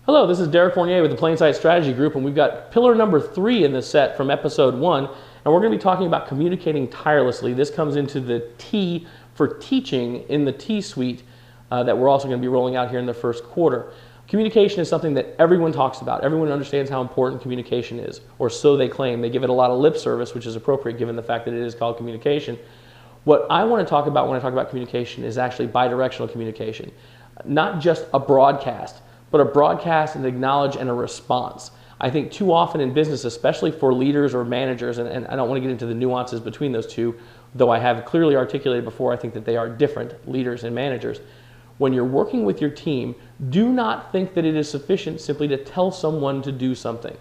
Hello, this is Derek Fournier with the Plainsight Strategy Group, and we've got pillar number 3 in this set from episode 1, and we're going to be talking about communicating tirelessly. This comes into the T for teaching in the T suite that we're also going to be rolling out here in the first quarter. Communication is something that everyone talks about. Everyone understands how important communication is, or so they claim. They give it a lot of lip service, which is appropriate given the fact that it is called communication. What I want to talk about when I talk about communication is actually bidirectional communication. Not just a broadcast, but a broadcast and acknowledge and a response. I think too often in business, especially for leaders or managers, and I don't want to get into the nuances between those two, though I have clearly articulated before, I think that they are different, leaders and managers. When you're working with your team, do not think that it is sufficient simply to tell someone to do something.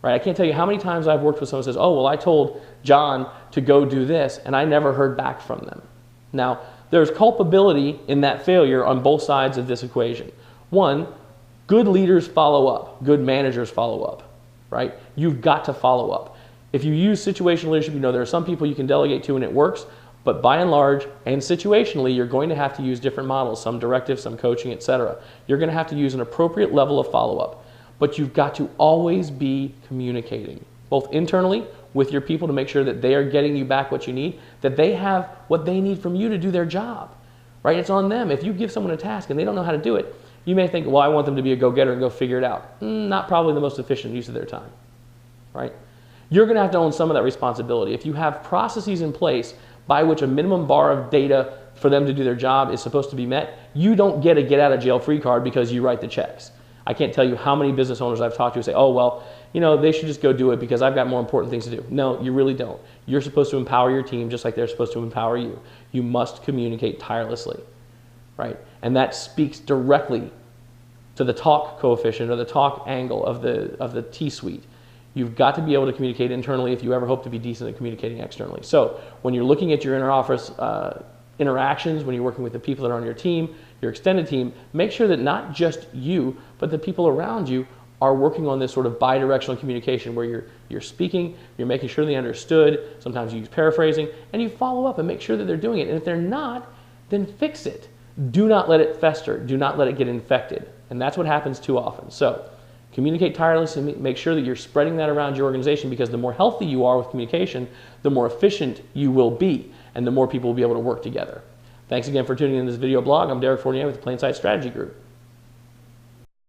Right? I can't tell you how many times I've worked with someone who says, oh, well, I told John to go do this, and I never heard back from them. Now, there's culpability in that failure on both sides of this equation. One, good leaders follow up. Good managers follow up, right? You've got to follow up. If you use situational leadership, you know there are some people you can delegate to and it works, but by and large and situationally, you're going to have to use different models, some directive, some coaching, etc. You're going to have to use an appropriate level of follow-up, but you've got to always be communicating, both internally with your people to make sure that they are getting you back what you need, that they have what they need from you to do their job, right? It's on them. If you give someone a task and they don't know how to do it, you may think, well, I want them to be a go-getter and go figure it out. Not probably the most efficient use of their time, right? You're going to have to own some of that responsibility. If you have processes in place by which a minimum bar of data for them to do their job is supposed to be met, you don't get a get-out-of-jail-free card because you write the checks. I can't tell you how many business owners I've talked to who say, oh, well, you know, they should just go do it because I've got more important things to do. No, you really don't. You're supposed to empower your team just like they're supposed to empower you. You must communicate tirelessly, right? And that speaks directly to the talk coefficient or the talk angle of the T-suite. You've got to be able to communicate internally if you ever hope to be decent at communicating externally. So when you're looking at your inter-office interactions, when you're working with the people that are on your team, your extended team, make sure that not just you, but the people around you are working on this sort of bidirectional communication where you're speaking, you're making sure they understood, sometimes you use paraphrasing, and you follow up and make sure that they're doing it. And if they're not, then fix it. Do not let it fester. Do not let it get infected. And that's what happens too often. So communicate tirelessly and make sure that you're spreading that around your organization, because the more healthy you are with communication, the more efficient you will be and the more people will be able to work together. Thanks again for tuning in to this video blog. I'm Derek Fournier with the Plainsight Strategy Group.